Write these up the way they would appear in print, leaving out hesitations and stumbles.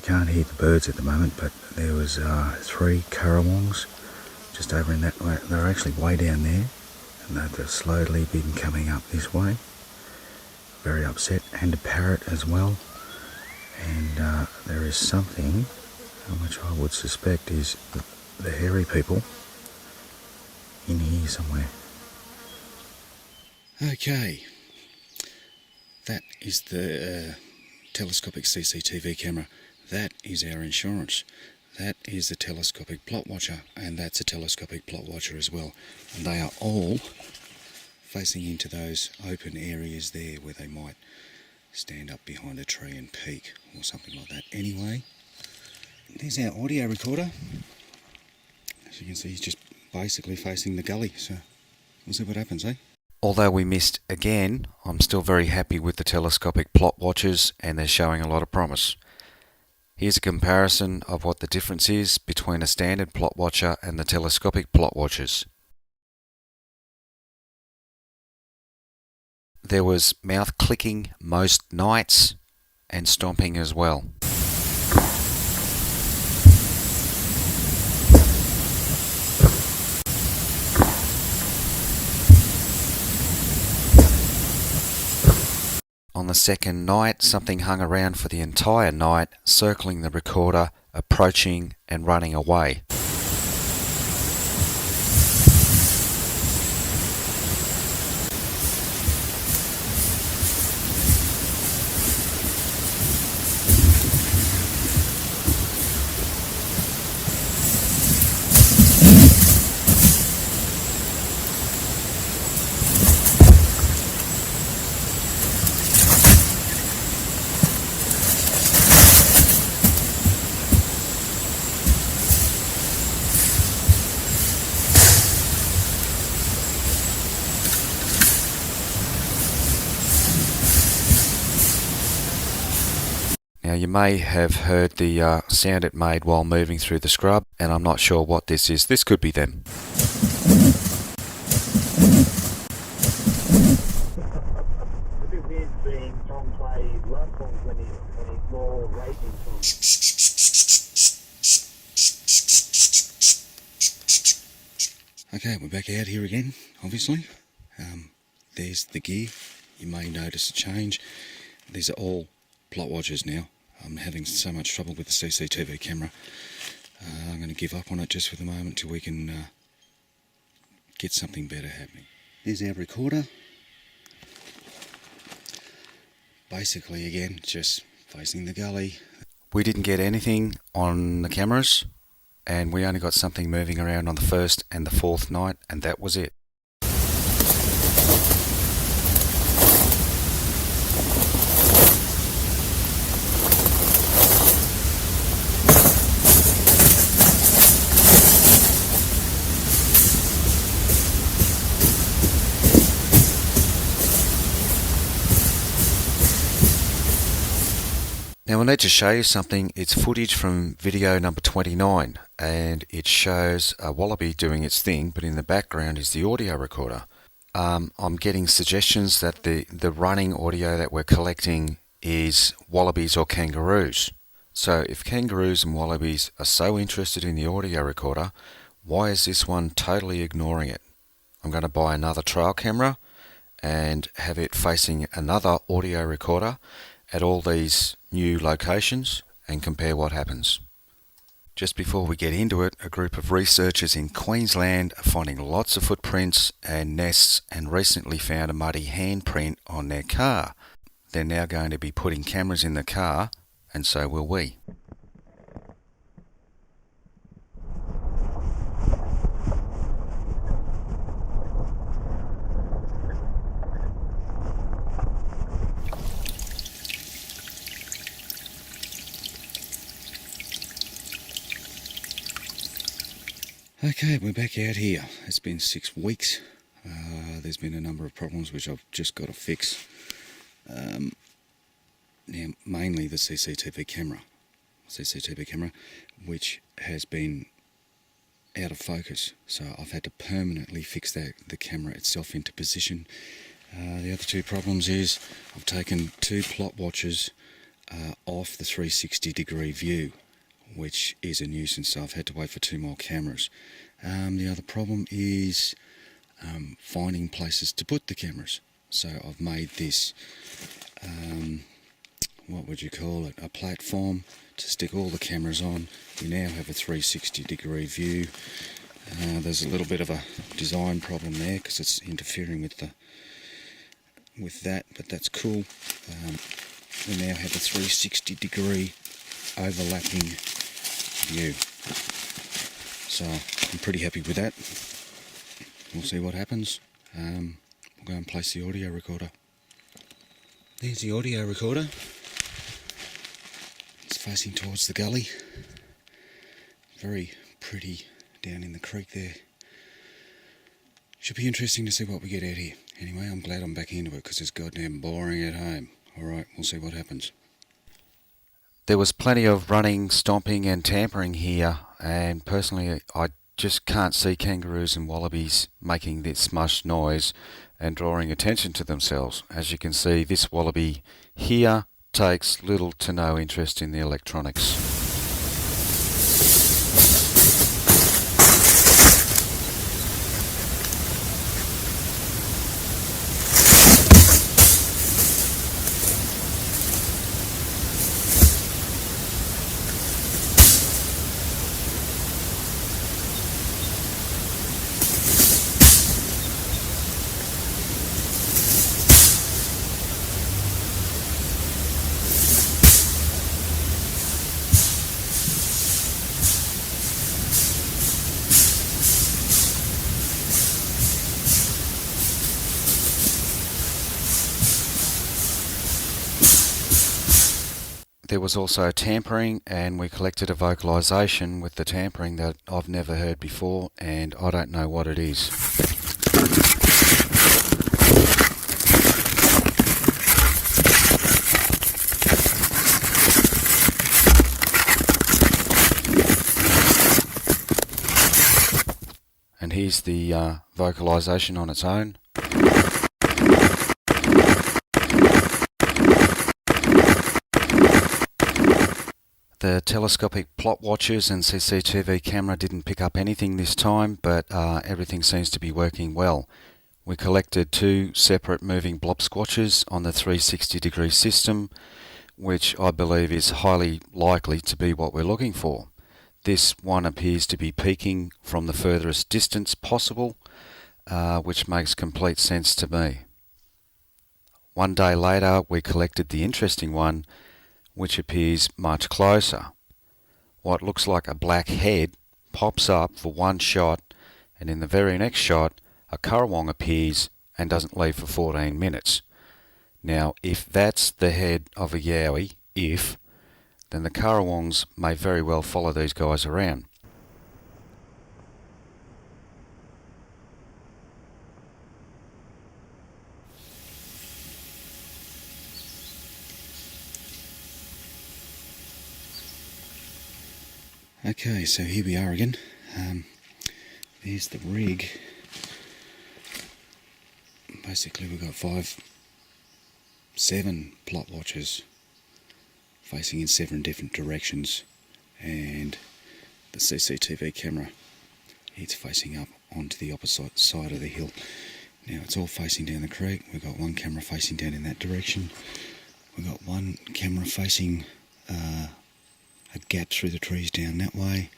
You can't hear the birds at the moment, but there was 3 currawongs just over in that way. They're actually way down there, and they've slowly been coming up this way. Very upset, and a parrot as well. And there is something which I would suspect is the hairy people in here somewhere. Okay, that is the telescopic CCTV camera. That is our insurance. That is the telescopic plot watcher, and that's a telescopic plot watcher as well. And they are all facing into those open areas there where they might stand up behind a tree and peek or something like that. Anyway, there's our audio recorder. As you can see, he's just basically facing the gully, so we'll see what happens, eh? Although we missed again, I'm still very happy with the telescopic plot watchers, and they're showing a lot of promise. Here's a comparison of what the difference is between a standard plot watcher and the telescopic plot watchers. There was mouth clicking most nights and stomping as well. On the second night, something hung around for the entire night, circling the recorder, approaching and running away. Now you may have heard the sound it made while moving through the scrub, and I'm not sure what this is. This could be them. Okay, we're back out here again, obviously. There's the gear. You may notice a change. These are all plot watchers now. I'm having so much trouble with the CCTV camera. I'm going to give up on it just for the moment till we can get something better happening. There's our recorder. Basically, again, just facing the gully. We didn't get anything on the cameras, and we only got something moving around on the first and the fourth night, and that was it. Now I need to show you something. It's footage from video number 29, and it shows a wallaby doing its thing, but in the background is the audio recorder. I'm getting suggestions that the running audio that we're collecting is wallabies or kangaroos. So if kangaroos and wallabies are so interested in the audio recorder, why is this one totally ignoring it? I'm going to buy another trail camera and have it facing another audio recorder at all these new locations and compare what happens. Just before we get into it, a group of researchers in Queensland are finding lots of footprints and nests, and recently found a muddy handprint on their car. They're now going to be putting cameras in the car, and so will we. Okay, we're back out here. It's been 6 weeks. There's been a number of problems which I've just got to fix. Now, mainly the CCTV camera, which has been out of focus. So I've had to permanently fix the camera itself into position. The other two problems is I've taken 2 plot watchers off the 360-degree view, which is a nuisance, so I've had to wait for 2 more cameras. The other problem is finding places to put the cameras. So I've made this, what would you call it, a platform to stick all the cameras on. We now have a 360-degree view. There's a little bit of a design problem there because it's interfering with that, but that's cool. We now have a 360-degree overlapping view, so I'm pretty happy with that. We'll see what happens. We'll go and place the audio recorder. There's the audio recorder. It's facing towards the gully. Very pretty down in the creek there. Should be interesting to see what we get out here. Anyway, I'm glad I'm back into it because it's goddamn boring at home. Alright, we'll see what happens. There was plenty of running, stomping and tampering here, and personally I just can't see kangaroos and wallabies making this much noise and drawing attention to themselves. As you can see, this wallaby here takes little to no interest in the electronics. There was also tampering, and we collected a vocalisation with the tampering that I've never heard before, and I don't know what it is. And here's the vocalisation on its own. The telescopic plot watchers and CCTV camera didn't pick up anything this time, but everything seems to be working well. We collected 2 separate moving blobsquatches on the 360-degree system, which I believe is highly likely to be what we're looking for. This one appears to be peaking from the furthest distance possible, which makes complete sense to me. One day later, we collected the interesting one, which appears much closer. What looks like a black head pops up for one shot, and in the very next shot a currawong appears and doesn't leave for 14 minutes. Now if that's the head of a yowie, then the currawongs may very well follow these guys around. Okay, so here we are again. There's the rig. Basically we've got 7 plot watchers facing in 7 different directions, and the CCTV camera, it's facing up onto the opposite side of the hill. Now it's all facing down the creek. We've got one camera facing down in that direction. We've got one camera facing a gap through the trees down that way,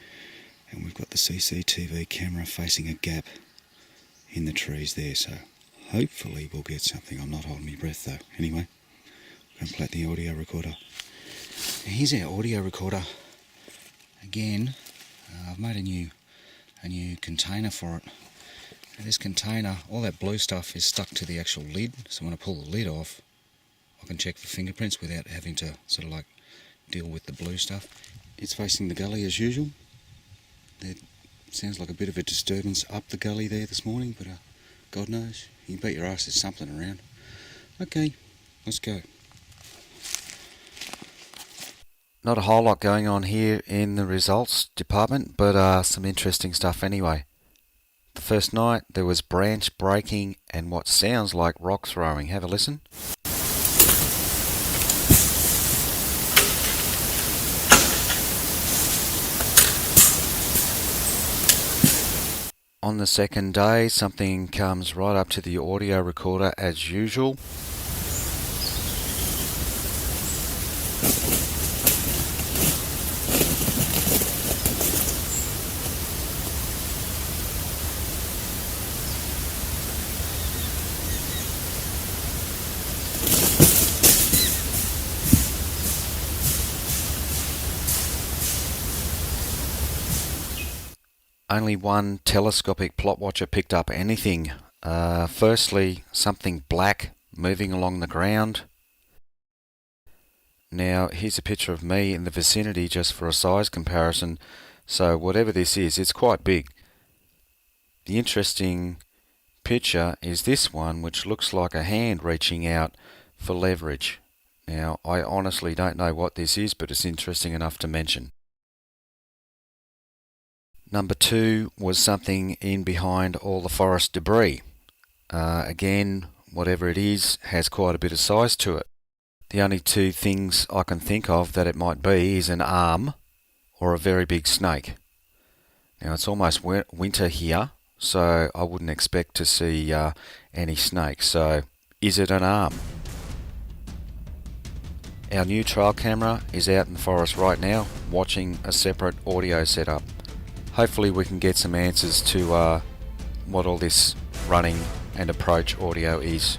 and we've got the CCTV camera facing a gap in the trees there, so hopefully we'll get something. I'm not holding my breath though. Anyway, I'm going to play the audio recorder. Now here's our audio recorder again. I've made a new container for it. Now this container, all that blue stuff is stuck to the actual lid, so when I pull the lid off I can check for fingerprints without having to sort of like deal with the blue stuff. It's facing the gully as usual. There sounds like a bit of a disturbance up the gully there this morning, but God knows, you bet your ass there's something around. Okay, let's go. Not a whole lot going on here in the results department, but some interesting stuff anyway. The first night there was branch breaking and what sounds like rock throwing. Have a listen. On the second day, something comes right up to the audio recorder as usual. Only one telescopic plot watcher picked up anything. Firstly, something black moving along the ground. Now, here's a picture of me in the vicinity just for a size comparison. So whatever this is, it's quite big. The interesting picture is this one, which looks like a hand reaching out for leverage. Now, I honestly don't know what this is, but it's interesting enough to mention. Number 2 was something in behind all the forest debris. Again, whatever it is has quite a bit of size to it. The only two things I can think of that it might be is an arm or a very big snake. Now it's almost winter here, so I wouldn't expect to see any snakes. So is it an arm? Our new trail camera is out in the forest right now watching a separate audio setup. Hopefully we can get some answers to what all this running and approach audio is.